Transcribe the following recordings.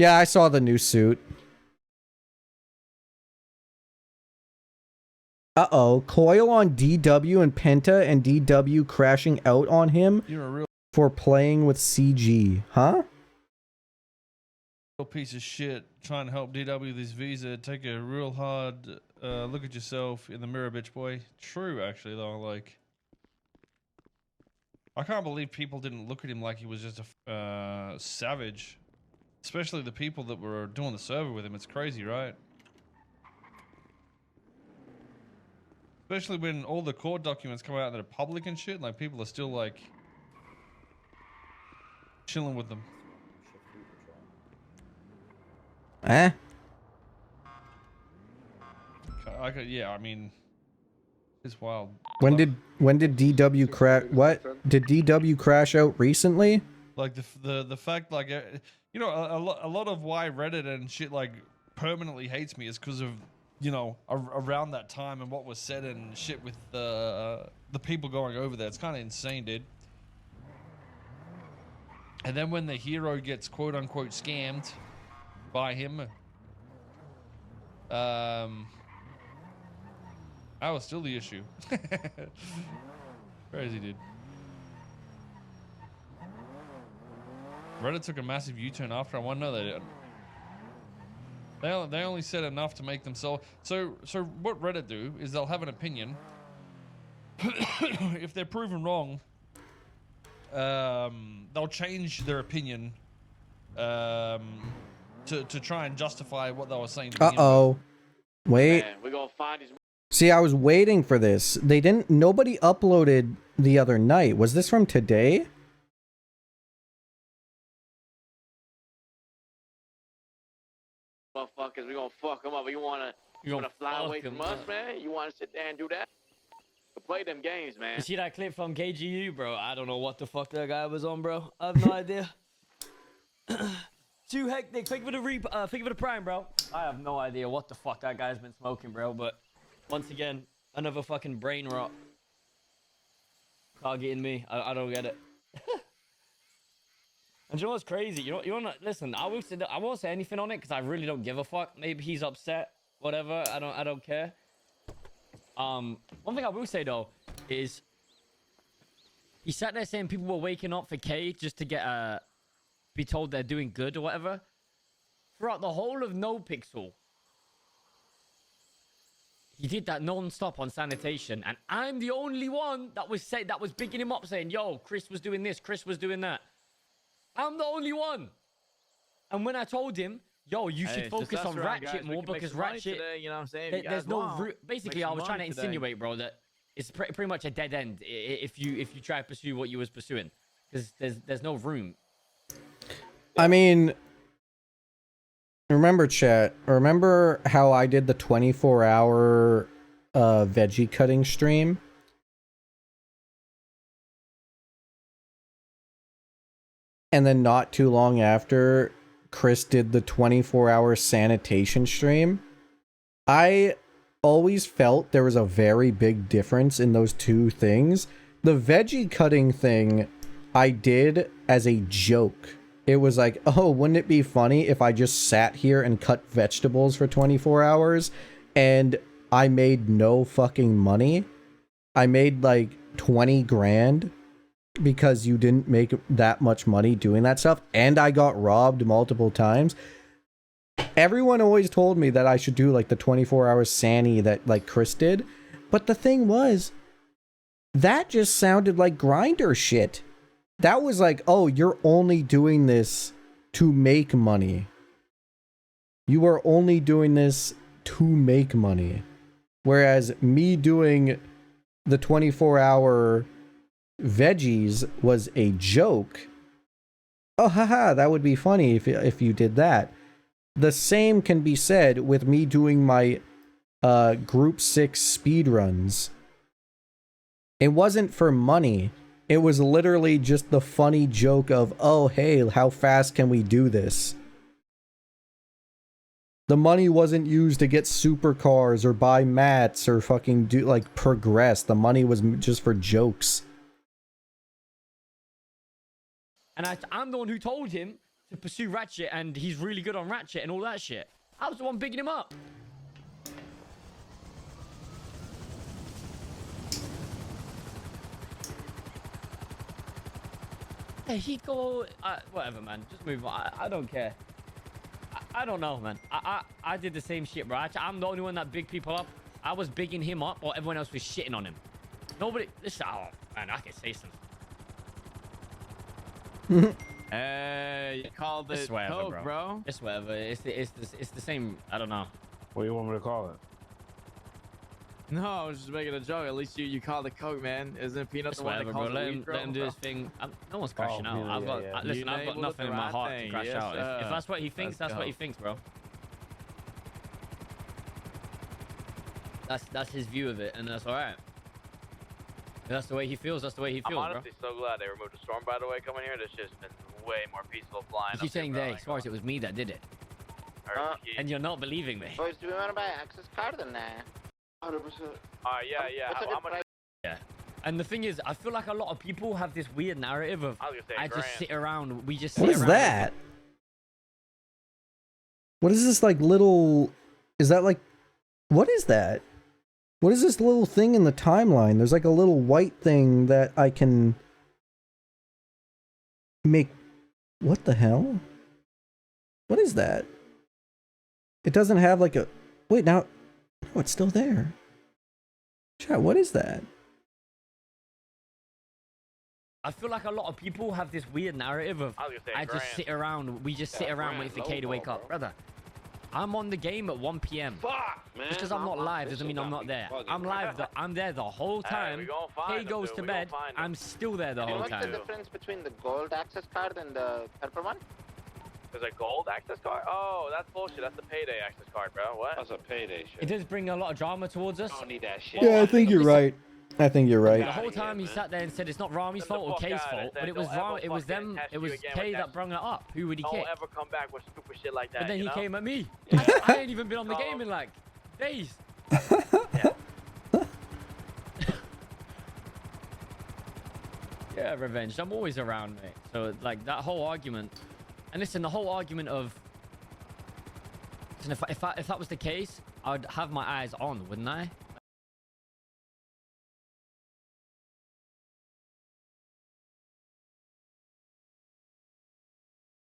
Yeah, I saw the new suit. Uh-oh. Coil on DW and Penta and DW crashing out on him for playing with CG. Huh? Piece of shit trying to help DW with his visa. Take a real hard look at yourself in the mirror, bitch boy. True, actually, though. Like, I can't believe people didn't look at him like he was just a savage. Especially the people that were doing the server with him. It's crazy, right? Especially when all the court documents come out that are public and shit. Like, people are still, like, chilling with them. Eh? Yeah, I mean, it's wild. When did DW crash? What? Did DW crash out recently? Like the fact, like, you know, a lot of why Reddit and shit like permanently hates me is because of, you know, around that time and what was said and shit with the people going over there. It's kind of insane, dude. And then when the hero gets quote unquote scammed by him, that was still the issue. Crazy, dude. Reddit took a massive U-turn after. I want to know they did. They only said enough to make themselves. So what Reddit do is they'll have an opinion. If they're proven wrong, they'll change their opinion to try and justify what they were saying. Uh-oh. Wait. Man, we're gonna find his... See, I was waiting for this. Nobody uploaded the other night. Was this from today? Motherfuckers, we gonna fuck them up. You wanna fly away from us, man? You wanna sit there and do that? Play them games, man. You see that clip from KGU, bro? I don't know what the fuck that guy was on, bro. I have no idea. Too hectic. Think of the prime, bro. I have no idea what the fuck that guy's been smoking, bro. But once again, another fucking brain rot. Can't get in me. I don't get it. And you know what's crazy? You know, listen. I won't say anything on it because I really don't give a fuck. Maybe he's upset. Whatever. I don't care. One thing I will say though is he sat there saying people were waking up for K just to get be told they're doing good or whatever. Throughout the whole of NoPixel, he did that non-stop on sanitation, and I'm the only one that was bigging him up, saying, "Yo, Chris was doing this, Chris was doing that." I'm the only one. And when I told him, "Yo, you should focus on Ratchet more because Ratchet, today, you know what I'm saying? There's no basically, I was trying to insinuate, bro, that it's pretty much a dead end if you try to pursue what you was pursuing, because there's no room. I mean, remember chat, remember how I did the 24-hour veggie cutting stream? And then not too long after, Chris did the 24-hour sanitation stream. I always felt there was a very big difference in those two things. The veggie cutting thing I did as a joke. It was like, oh, wouldn't it be funny if I just sat here and cut vegetables for 24 hours and I made no fucking money? I made like 20 grand because you didn't make that much money doing that stuff, and I got robbed multiple times. Everyone always told me that I should do like the 24-hour Sani that like Chris did, but the thing was, that just sounded like grinder shit. That was like, oh, you're only doing this to make money. You are only doing this to make money. Whereas me doing the 24-hour veggies was a joke. Oh, haha, that would be funny if you did that. The same can be said with me doing my group 6 speedruns. It wasn't for money. It was literally just the funny joke of, oh, hey, how fast can we do this? The money wasn't used to get supercars or buy mats or fucking do like progress. The money was just for jokes. And I'm the one who told him to pursue Ratchet, and he's really good on Ratchet and all that shit. I was the one bigging him up. Hey, he go... whatever, man. Just move on. I don't care. I don't know, man. I did the same shit, bro. I'm the only one that big people up. I was bigging him up, or everyone else was shitting on him. Nobody... Listen, oh, man, I can say something. You called it whatever, Coke, bro. It's whatever. It's the same... I don't know. What do you want me to call it? No, I was just making a joke. At least you called it Coke, man. Isn't Peanut It's the one that whatever, bro. calls it weed, Let him do his thing. No one's crashing out. yeah, I've got... yeah. Listen, I've got nothing in my heart to crash Yes, out. If that's what he thinks, that's what he thinks, bro. That's his view of it, and that's all right. If that's the way he feels. That's the way he feels, I'm honestly so glad they removed the storm, by the way, coming here. There's just been way more peaceful flying. You keep saying they, as far as it was me that did it. And you're not believing me. Boys, do we want to buy access card or nah? 100%. Yeah. How much? Yeah. And the thing is, I feel like a lot of people have this weird narrative of I just sit around. We just sit What is around. that? What is this like little? Is that like? What is that? What is this little thing in the timeline? There's like a little white thing that I can make. What the hell? What is that? It doesn't have like a... Wait, now... Oh, it's still there. Chat, what is that? I feel like a lot of people have this weird narrative of I just sit around. We just sit around waiting for K to wake up. Brother, I'm on the game at 1 p.m. Fuck, man. Just because I'm not live doesn't mean I'm not there. I'm live. I'm there the whole time. K goes to bed. I'm still there the whole What's time. the difference between the gold access card and the purple one? There's a gold access card? Oh, that's bullshit. That's the payday access card, bro. What? That's a payday shit. It does bring a lot of drama towards us. I don't need that shit. Yeah, I think you're right. I think you're right. The whole time he sat there and said it's not Rami's fault or K's fault, but it was Ram, it was them, it was K that brung it up. Who would he kick? Don't ever come back with stupid shit like that. But then he you know? came at me. I ain't even been on the game in like days. Yeah, revenge. I'm always around, mate. So like that whole argument, and listen, the whole argument of, listen, if that was the case, I'd have my eyes on, wouldn't I?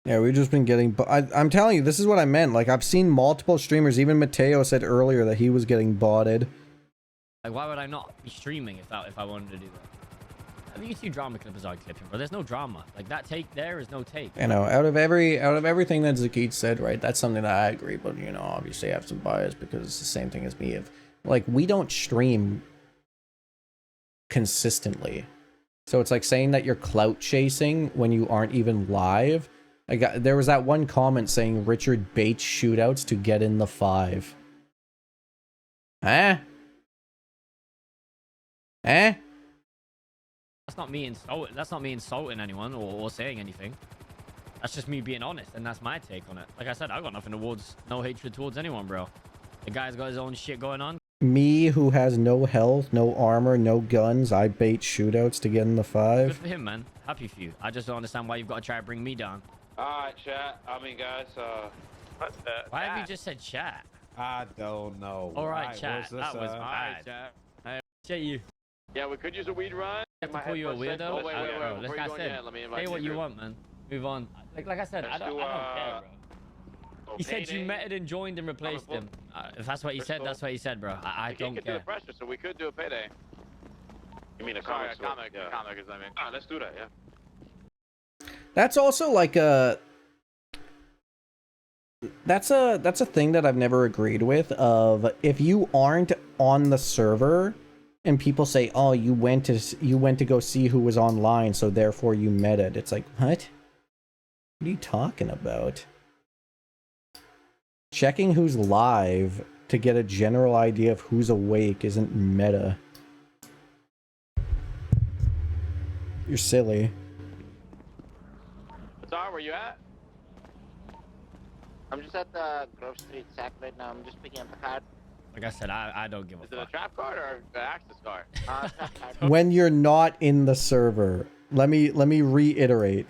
Yeah, we've just been getting... I'm telling you, this is what I meant. Like, I've seen multiple streamers. Even Mateo said earlier that he was getting botted. Like, why would I not be streaming if I wanted to do that? I mean, you see drama clippers are clipping, but there's no drama. Like, that take there is no take. You know, out of everything that Zaceed said, right, that's something that I agree, but, you know, obviously I have some bias because it's the same thing as me. If, like, we don't stream consistently. So it's like saying that you're clout chasing when you aren't even live. There was that one comment saying Richard baits shootouts to get in the 5. Eh? Eh? That's not me insulting anyone or saying anything. That's just me being honest, and that's my take on it. Like I said, I got nothing towards, no hatred towards anyone, bro. The guy's got his own shit going on. Me, who has no health, no armor, no guns, I bait shootouts to get in the 5. Good for him, man. Happy for you. I just don't understand why you've got to try to bring me down. Alright, chat. I mean, guys, Why have you just said chat? I don't know. Alright, chat. That was bad. Chat. I appreciate you. yeah, we could use a weed run. I have to call you a weirdo. Oh, wait. Bro, like I said, say what you want, man. Move on. Like I said, I don't care, bro. He said you met it and joined and replaced him. If that's what he said, that's what he said, bro. I don't We could do care. a pressure, so we could do a payday. You mean a comic? Sorry, a comic. Yeah. Comic is, I mean. Ah, let's do that, yeah. That's also like a... That's a thing that I've never agreed with, of if you aren't on the server and people say, oh, you went to go see who was online, so therefore you met it. It's like, what? What are you talking about? Checking who's live to get a general idea of who's awake isn't meta. You're silly. Sorry, where you at? I'm just at the Grove Street sack right now. I'm just picking up the card. Like I said, I don't give a Is it fuck. a trap card or the access card? Trap card. When you're not in the server, let me reiterate.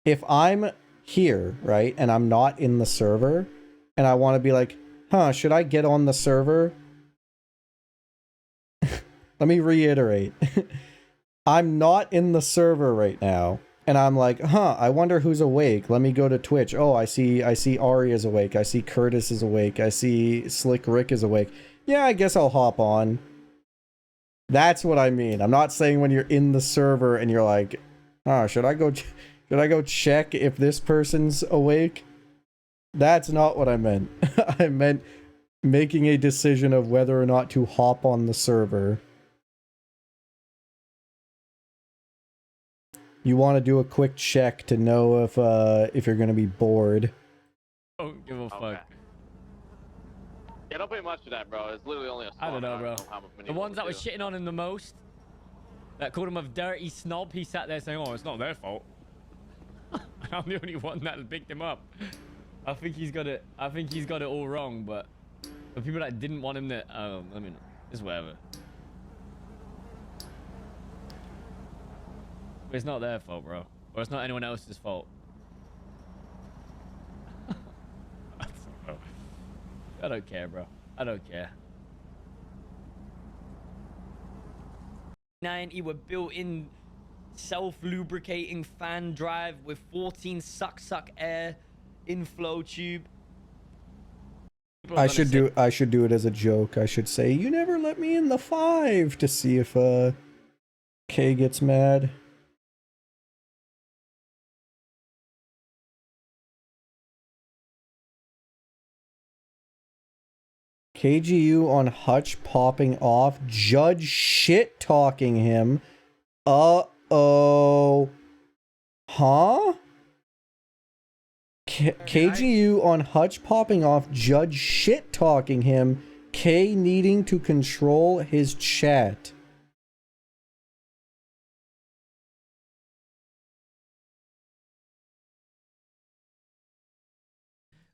if I'm here, right, and I'm not in the server, and I want to be like, huh, should I get on the server? Let me reiterate. I'm not in the server right now, and I'm like, huh, I wonder who's awake. Let me go to Twitch. Oh, I see Ari is awake. I see Curtis is awake. I see Slick Rick is awake. Yeah, I guess I'll hop on. That's what I mean. I'm not saying when you're in the server and you're like, oh, should I go check if this person's awake? That's not what I meant. I meant making a decision of whether or not to hop on the server. You want to do a quick check to know if you're going to be bored. Don't give a fuck. Okay. Yeah, don't pay much to that, bro. It's literally only a I don't know, bro. Many The ones that were do. shitting on him the most, that called him a dirty snob, he sat there saying, oh, it's not their fault. I'm the only one that picked him up. I think he's got it all wrong, but the people that didn't want him to, I mean, it's whatever. But it's not their fault, bro. Or it's not anyone else's fault. I don't care, bro. I don't care. 90 with built-in self-lubricating fan drive with 14 suck air inflow tube. I should do it as a joke. I should say, you never let me in the 5 to see if K gets mad. KGU on Hutch popping off. Judd shit talking him. Uh-oh. Huh? KGU on Hutch popping off. Judd shit talking him. K needing to control his chat.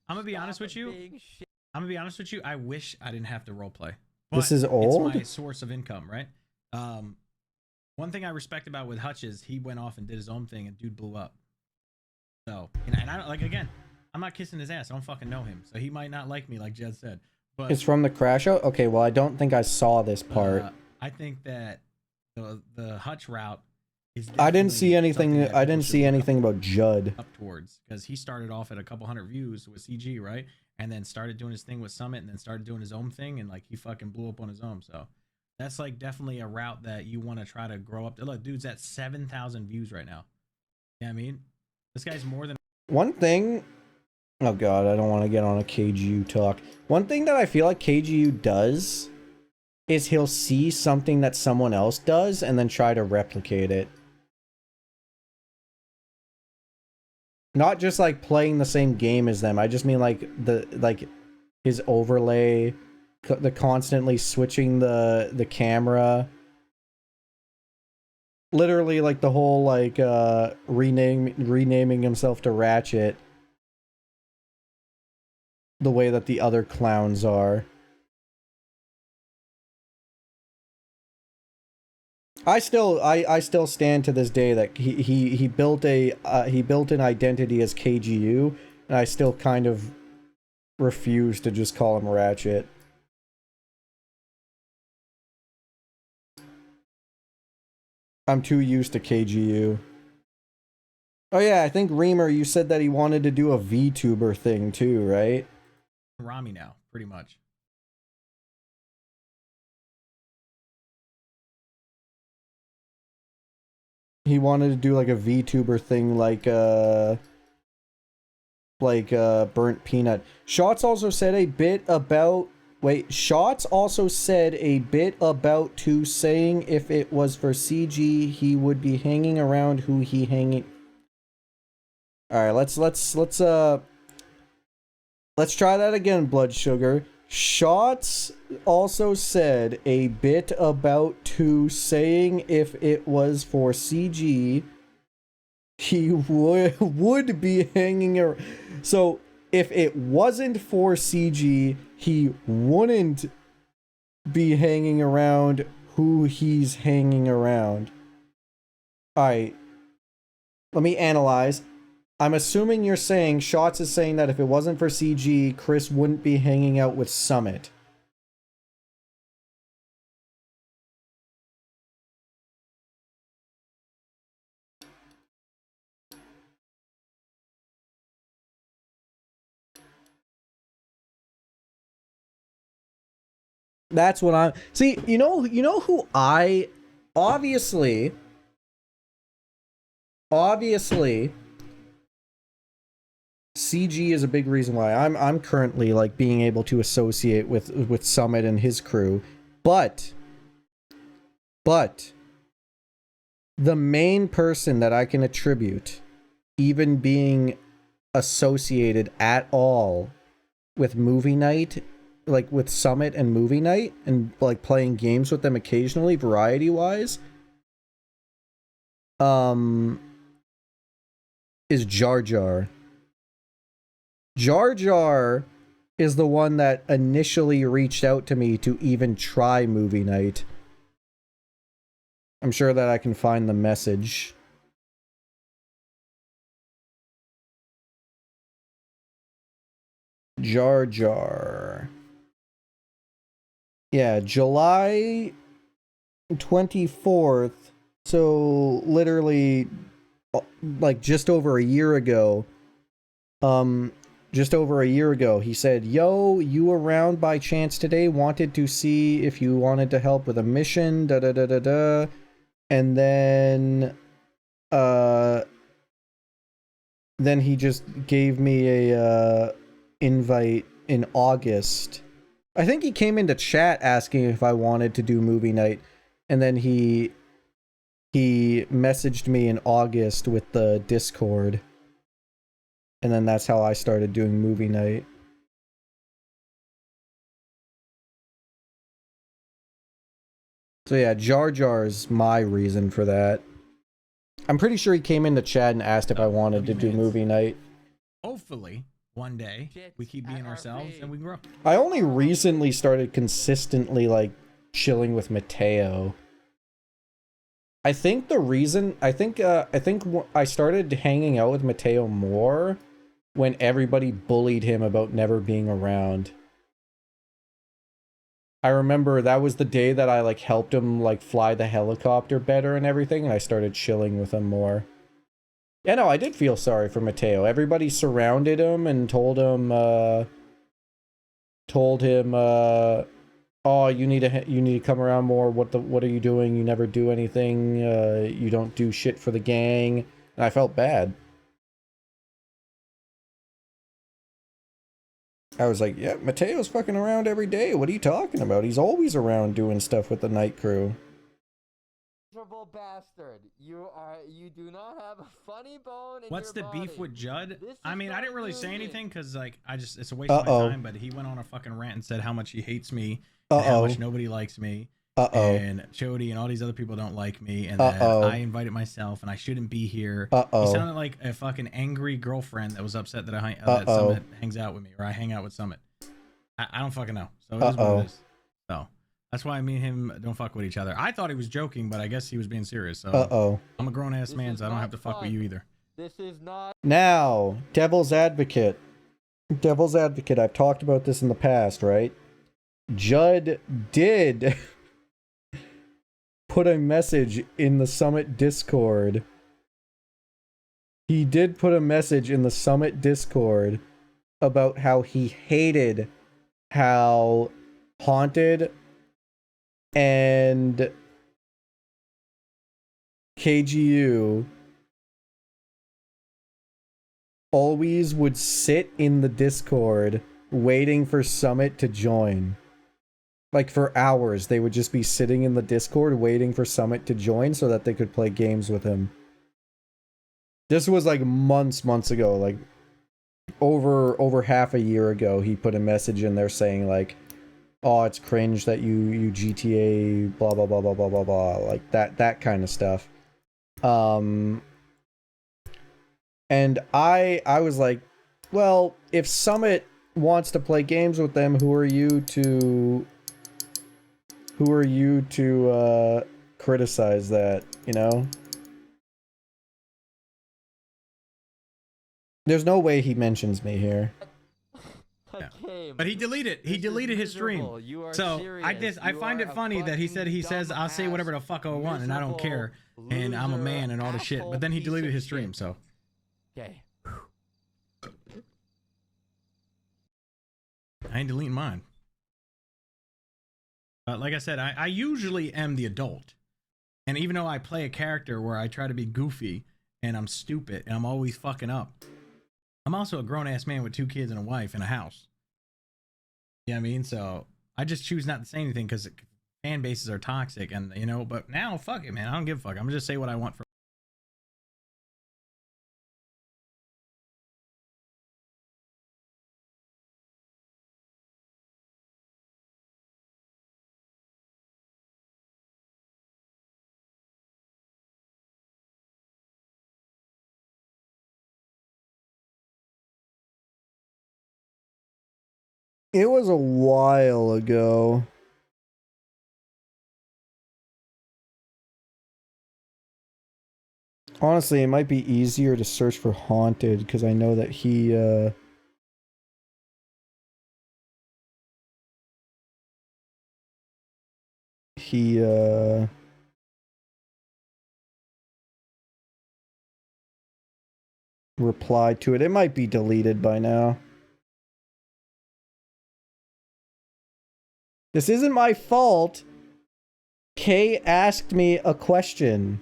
I'm gonna be honest with you. I wish I didn't have to roleplay. This is old? It's my source of income, right? One thing I respect about with Hutch is he went off and did his own thing and dude blew up. So, and I don't, like, again, I'm not kissing his ass. I don't fucking know him. So he might not like me, like Jed said. But It's from the crash out? Okay, well, I don't think I saw this part. I think that the Hutch route is I didn't see definitely anything. something that I people didn't should see look anything about Judd. up towards, because he started off at a couple hundred views with CG, right? And then started doing his thing with Summit, and then started doing his own thing, and like he fucking blew up on his own. So that's like definitely a route that you want to try to grow up. Look, dude's at 7,000 views right now. Yeah, I mean, this guy's more than One thing. Oh god, I don't want to get on a KGU talk. One thing that I feel like KGU does is he'll see something that someone else does and then try to replicate it. Not just like playing the same game as them. I just mean like his overlay, the constantly switching the camera. Literally like the whole like renaming himself to Ratchet. The way that the other clowns are. I still stand to this day that he built an identity as KGU, and I still kind of refuse to just call him Ratchet. I'm too used to KGU. Oh yeah, I think Reamer, you said that he wanted to do a VTuber thing too, right? Rami now, pretty much. He wanted to do like a VTuber thing like Burnt Peanut. Shots also said a bit about Shots also said a bit about to saying if it was for CG he would be hanging around who he hanging. Alright, let's try that again, Blood Sugar. Shots also said a bit about to saying if it was for CG, he would be hanging around. So, if it wasn't for CG, he wouldn't be hanging around who he's hanging around. Alright. Let me analyze. I'm assuming you're saying, Shots is saying that if it wasn't for CG, Chris wouldn't be hanging out with Summit. That's what I'm... See, you know who I... Obviously, CG is a big reason why I'm currently like being able to associate with Summit and his crew, but the main person that I can attribute even being associated at all with movie night, like with Summit and movie night, and like playing games with them occasionally, variety wise, is Jar Jar. Jar Jar is the one that initially reached out to me to even try movie night. I'm sure that I can find the message. Jar Jar. Yeah, July 24th. So literally like just over a year ago. Just over a year ago, he said, "Yo, you around by chance today? Wanted to see if you wanted to help with a mission, da da da da da." And then he just gave me a invite in August. I think he came into chat asking if I wanted to do movie night, and then he messaged me in August with the Discord. And then that's how I started doing movie night. So yeah, Jar Jar's my reason for that. I'm pretty sure he came into chat and asked if I wanted to do movie night. Hopefully, one day, we keep being ourselves and we grow. I only recently started consistently, like, chilling with Mateo. I think the reason... I think I started hanging out with Mateo more when everybody bullied him about never being around. I remember that was the day that I like helped him like fly the helicopter better and everything, and I started chilling with him more. Yeah, no, I did feel sorry for Mateo. Everybody surrounded him and told him, oh, you need to come around more. What are you doing? You never do anything. You don't do shit for the gang. And I felt bad. I was like, yeah, Mateo's fucking around every day. What are you talking about? He's always around doing stuff with the night crew. Miserable bastard. You do not have a funny bone in What's the your beef body. with Judd? I mean, I didn't really say anything because like it's a waste of my time, but he went on a fucking rant and said how much he hates me and how much nobody likes me. And Chody and all these other people don't like me, and that I invited myself and I shouldn't be here. He sounded like a fucking angry girlfriend that was upset that that Summit hangs out with me, or I hang out with Summit. I don't fucking know. So it is what it is. So that's why me and him don't fuck with each other. I thought he was joking, but I guess he was being serious. So I'm a grown ass man, so I don't have to fuck with you either. This is not. Now, Devil's Advocate. Devil's Advocate. I've talked about this in the past, right? Judd did put a message in the Summit Discord. He did put a message in the Summit Discord about how he hated how Haunted and KGU always would sit in the Discord waiting for Summit to join. Like, for hours, they would just be sitting in the Discord waiting for Summit to join so that they could play games with him. This was, like, months ago. Like, over half a year ago, he put a message in there saying, like, oh, it's cringe that you GTA, blah, blah, blah, blah, blah, blah, blah. Like, that kind of stuff. And I was like, well, if Summit wants to play games with them, who are you to criticize that, you know? There's no way he mentions me here. Yeah. But he deleted his stream. So I find it funny that he says I'll say whatever the fuck I want and I don't care and I'm a man and all the shit. But then he deleted his stream. So Okay. I ain't deleting mine. But like I said, I usually am the adult. And even though I play a character where I try to be goofy and I'm stupid and I'm always fucking up, I'm also a grown-ass man with 2 kids and a wife and a house. You know what I mean? So I just choose not to say anything because fan bases are toxic and, you know, but now, fuck it, man. I don't give a fuck. I'm gonna just say what I want for. It was a while ago. Honestly, it might be easier to search for Haunted because I know that he replied to it. It might be deleted by now. This isn't my fault. Kay asked me a question.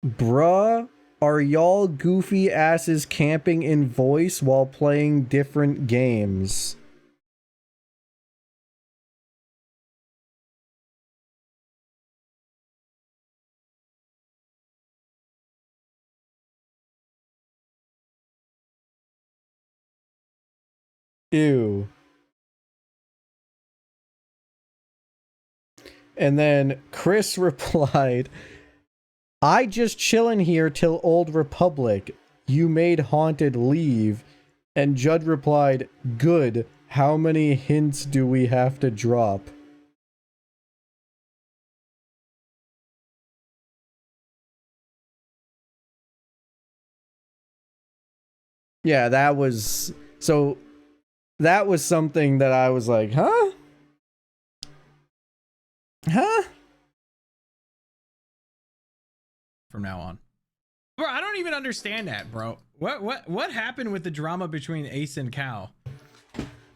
Bruh, are y'all goofy asses camping in voice while playing different games? Ew. And then Chris replied, I just chillin' here till Old Republic. You made Haunted leave. And Judd replied, good. How many hints do we have to drop? Yeah, that was... So, that was something that I was like, huh? Huh? From now on. Bro, I don't even understand that, bro. What happened with the drama between Ace and Cal?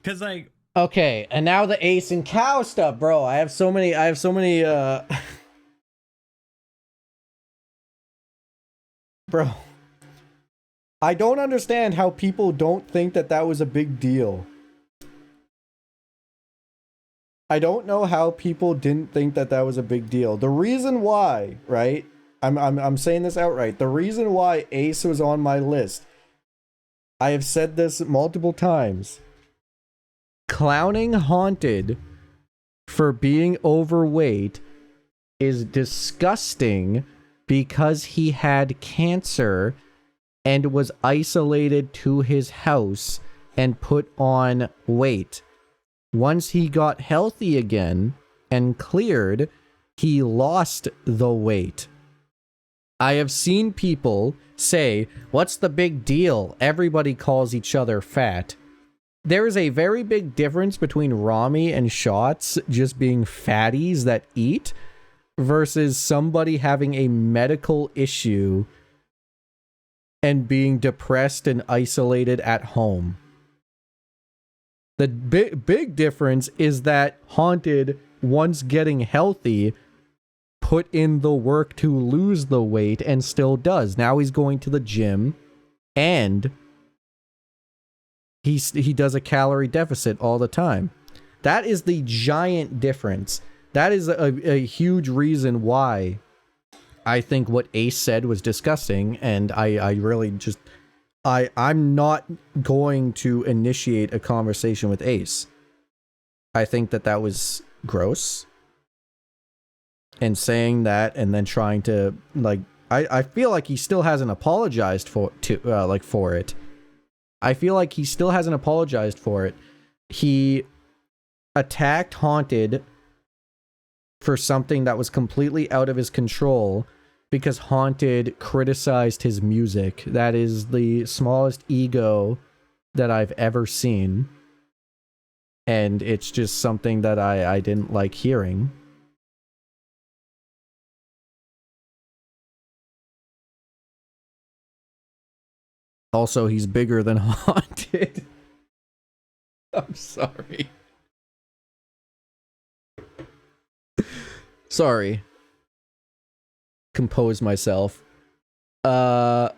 Cause like okay, and now the Ace and Cow stuff, bro. I have so many Bro. I don't understand how people don't think that that was a big deal. I don't know how people didn't think that that was a big deal. The reason why, right? I'm saying this outright. The reason why Ace was on my list, I have said this multiple times. Clowning Haunted for being overweight is disgusting because he had cancer and was isolated to his house and put on weight. Once he got healthy again and cleared, he lost the weight. I have seen people say, what's the big deal? Everybody calls each other fat. There is a very big difference between Rami and Shots just being fatties that eat versus somebody having a medical issue and being depressed and isolated at home. The big difference is that Haunted, once getting healthy, put in the work to lose the weight and still does. Now he's going to the gym and he does a calorie deficit all the time. That is the giant difference. That is a huge reason why I think what Ace said was disgusting, and I really just I'm not going to initiate a conversation with Ace. I think that was gross. And saying that and then trying to like I feel like he still hasn't apologized for it. I feel like he still hasn't apologized for it. He attacked Haunted for something that was completely out of his control because Haunted criticized his music. That is the smallest ego that I've ever seen. And it's just something that I didn't like hearing. Also, he's bigger than Haunted. I'm sorry. Sorry. Compose myself. I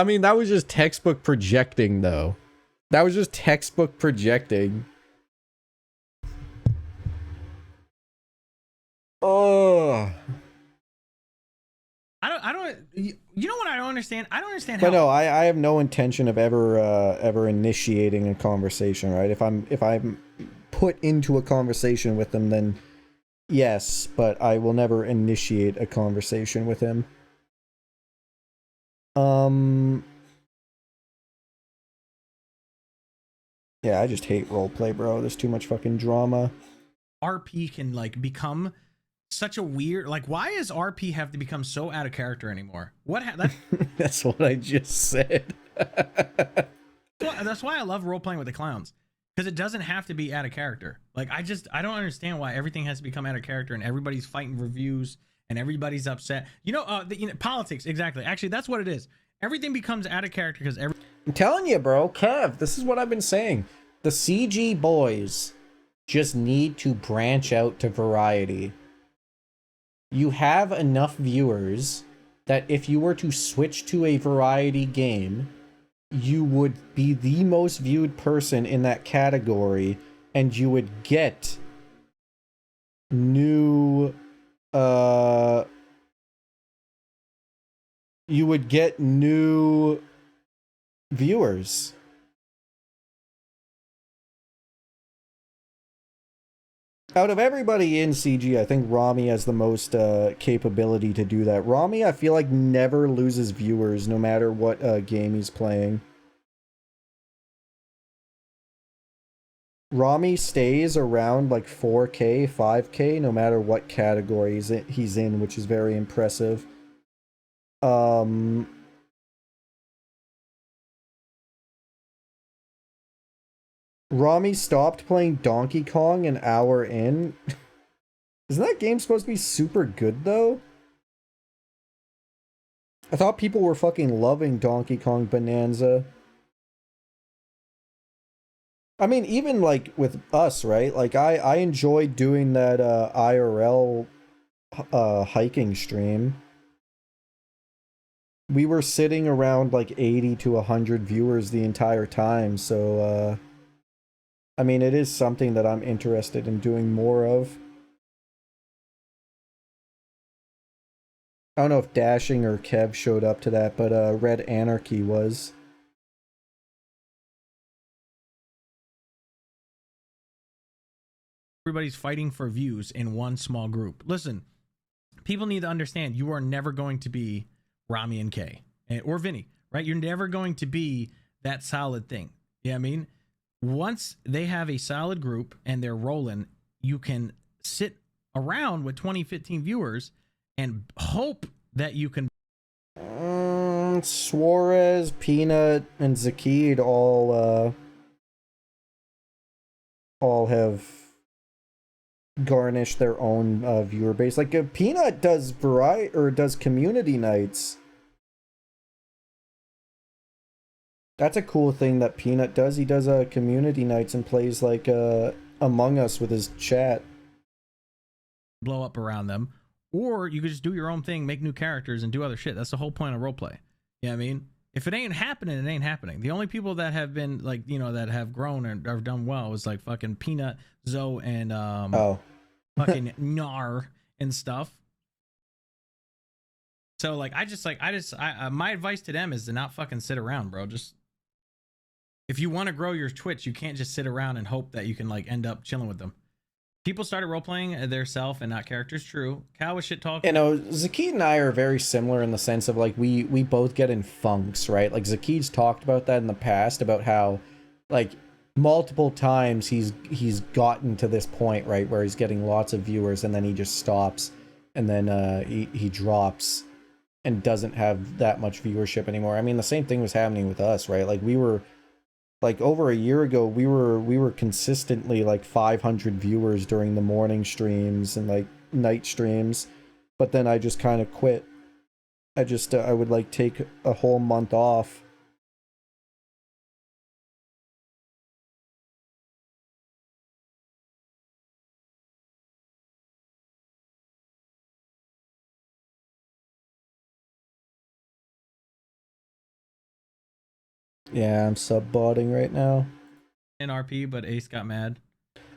mean, that was just textbook projecting, though. That was just textbook projecting. Oh. I don't. You know what I don't understand? I don't understand But how. no, I have no intention of ever initiating a conversation, right? If I'm put into a conversation with him, then yes, but I will never initiate a conversation with him. Yeah, I just hate roleplay, bro. There's too much fucking drama. RP can like become such a weird, like, why does RP have to become so out of character anymore? That's what I just said. That's why I love role playing with the clowns, because it doesn't have to be out of character. Like, I don't understand why everything has to become out of character and everybody's fighting reviews and everybody's upset. Politics, exactly. Actually, that's what it is. Everything becomes out of character because I'm telling you, bro, Kev, this is what I've been saying. The CG boys just need to branch out to variety. You have enough viewers that if you were to switch to a variety game, you would be the most viewed person in that category, and you would get new viewers. Out of everybody in CG, I think Rami has the most capability to do that. Rami, I feel like, never loses viewers no matter what game he's playing. Rami stays around like 4K, 5K, no matter what category he's in, which is very impressive. Rami stopped playing Donkey Kong an hour in. Isn't that game supposed to be super good, though? I thought people were fucking loving Donkey Kong Bonanza. I mean, even, like, with us, right? Like, I enjoyed doing that IRL hiking stream. We were sitting around, like, 80 to 100 viewers the entire time, so, I mean, it is something that I'm interested in doing more of. I don't know if Dashing or Kev showed up to that, but Red Anarchy was. everybody's fighting for views in one small group. Listen, people need to understand you are never going to be Rami and Kay or Vinny, right? You're never going to be that solid thing. Yeah, I mean, once they have a solid group and they're rolling, you can sit around with 20, 15 viewers and hope that you can. Suarez, Peanut, and Zaceed all have garnished their own viewer base. Like Peanut does does community nights. That's a cool thing that Peanut does. He does community nights and plays like Among Us with his chat. Blow up around them, or you could just do your own thing, make new characters, and do other shit. That's the whole point of roleplay. You know what I mean? If it ain't happening, it ain't happening. The only people that have been like, you know, that have grown and have done well is like fucking Peanut, Zoe, and fucking Gnar and stuff. So like, my advice to them is to not fucking sit around, bro. Just if you want to grow your Twitch, you can't just sit around and hope that you can like end up chilling with them. People started role-playing their self and not characters. True. Cal was shit talking. You know, Zaceed and I are very similar in the sense of like we both get in funks, right? Like Zaceed's talked about that in the past, about how like multiple times he's gotten to this point, right, where he's getting lots of viewers and then he just stops, and then he drops and doesn't have that much viewership anymore. I mean, the same thing was happening with us, right? Like we were like over a year ago, we were consistently like 500 viewers during the morning streams and like night streams, but then I just kind of quit. I would like take a whole month off. Yeah, I'm sub-botting right now. In RP, but Ace got mad.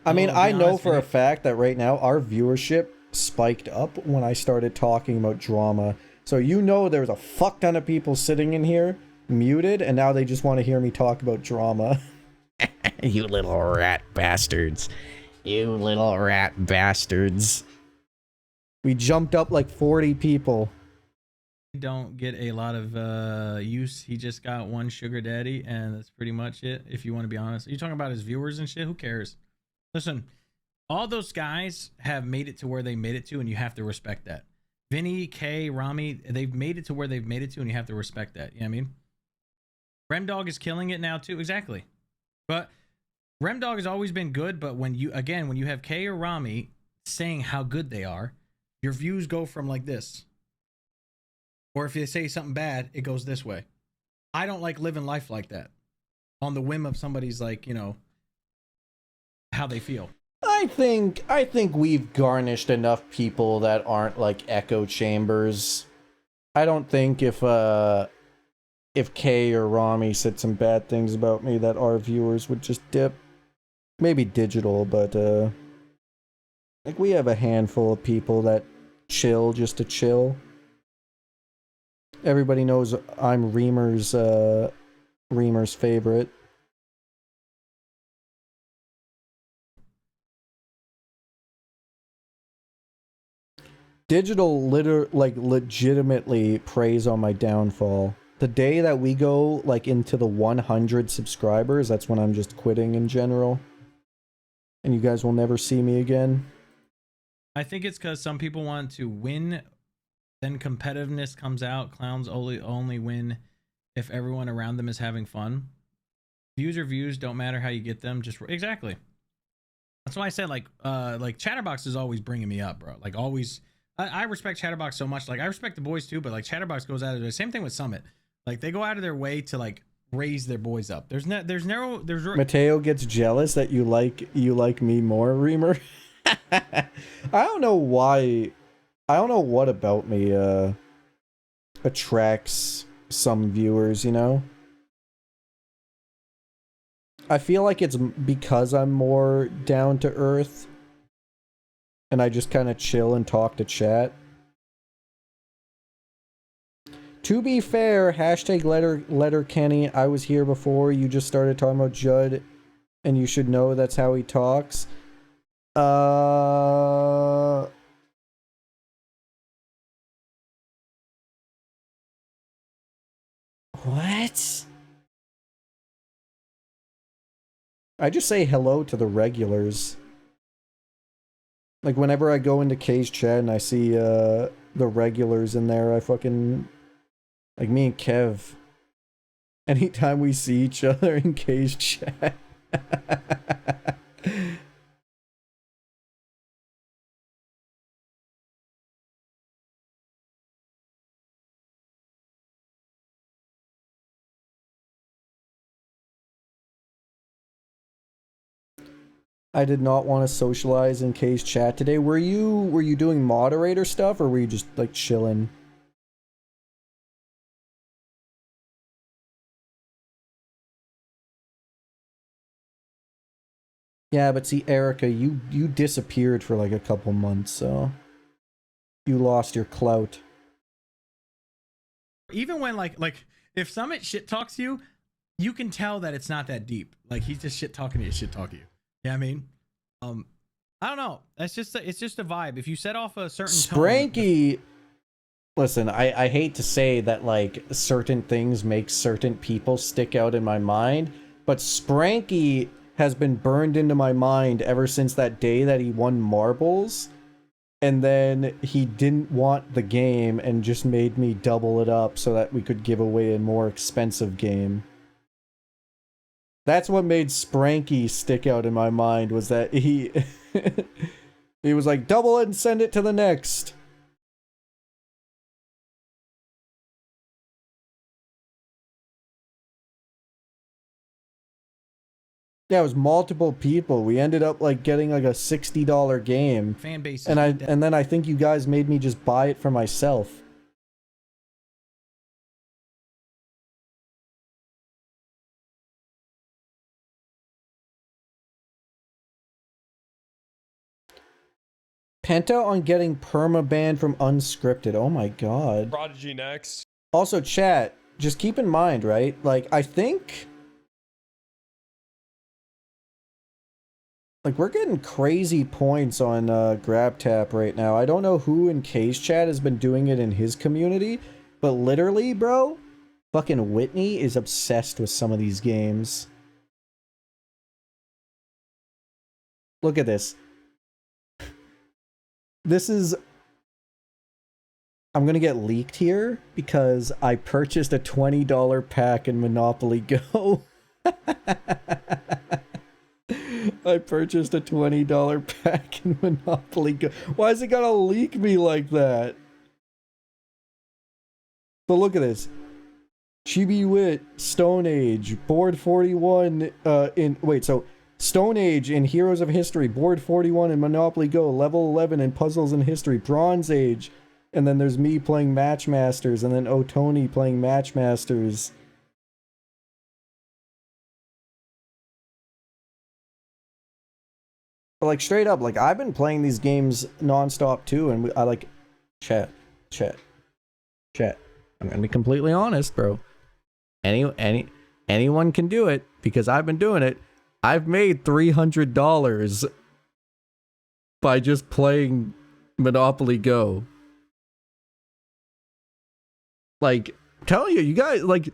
I mean, I know honest, for a fact that right now our viewership spiked up when I started talking about drama. So you know there's a fuck ton of people sitting in here muted, and now they just want to hear me talk about drama. You little rat bastards. You little rat bastards. We jumped up like 40 people. Don't get a lot of use. He just got one sugar daddy, and that's pretty much it, if you want to be honest. Are you talking about his viewers and shit? Who cares? Listen, all those guys have made it to where they made it to, and you have to respect that. Vinny, Kay, Rami, they've made it to where they've made it to, and you have to respect that. You know what I mean? Remdog is killing it now too. Exactly. But Remdog has always been good, but when you have Kay or Rami saying how good they are, your views go from like this. Or if they say something bad, it goes this way. I don't like living life like that. On the whim of somebody's like, you know, how they feel. I think we've garnished enough people that aren't like echo chambers. I don't think if Kay or Rami said some bad things about me that our viewers would just dip. Maybe digital, but like we have a handful of people that chill just to chill. Everybody knows I'm Reamer's favorite. Digital legitimately preys on my downfall. The day that we go like into the 100 subscribers, that's when I'm just quitting in general. And you guys will never see me again. I think it's because some people want to win, then competitiveness comes out. Clowns only win if everyone around them is having fun. Views are views, don't matter how you get them. Just exactly. That's why I said like Chatterbox is always bringing me up, bro. Like always. I respect Chatterbox so much. Like I respect the boys too, but like Chatterbox goes out of their same thing with Summit. Like they go out of their way to like raise their boys up. There's Mateo gets jealous that you like me more, Reamer. I don't know why. I don't know what about me attracts some viewers, you know? I feel like it's because I'm more down to earth and I just kind of chill and talk to chat. To be fair, hashtag letter Kenny, I was here before you just started talking about Judd, and you should know that's how he talks. What? I just say hello to the regulars. Like whenever I go into K's chat and I see the regulars in there, I fucking like me and Kev. Anytime we see each other in K's chat. I did not want to socialize in K's chat today. Were you doing moderator stuff, or were you just like chilling? Yeah, but see, Erica, you disappeared for like a couple months, so you lost your clout. Even when like if Summit shit talks you, you can tell that it's not that deep. Like he's just shit talking you. Yeah, I mean, I don't know. It's just a vibe. If you set off a certain Spranky. Listen, I hate to say that like certain things make certain people stick out in my mind, but Spranky has been burned into my mind ever since that day that he won marbles, and then he didn't want the game and just made me double it up so that we could give away a more expensive game. That's what made Spranky stick out in my mind, was that he he was like, double it and send it to the next. Yeah, it was multiple people. We ended up like getting like a $60 game. fan base, And then I think you guys made me just buy it for myself. Penta on getting perma-banned from unscripted. Oh my god. Prodigy next. Also, chat, just keep in mind, right? Like, I think... like, we're getting crazy points on GrabTap right now. I don't know who in K's chat has been doing it in his community, but literally, bro, fucking Whitney is obsessed with some of these games. Look at this. This is... I'm gonna get leaked here because I purchased a $20 pack in Monopoly Go. I purchased a $20 pack in Monopoly Go. Why is it gotta leak me like that? But look at this. Chibi Wit, Stone Age, Board 41 so Stone Age in Heroes of History, Board 41 in Monopoly Go, Level 11 in Puzzles in History, Bronze Age, and then there's me playing Matchmasters, and then Otoni playing Matchmasters. But like straight up, like I've been playing these games nonstop too, and I like chat. I'm gonna be completely honest, bro. Anyone can do it because I've been doing it. I've made $300 by just playing Monopoly Go. Like, I'm telling you, you guys, like,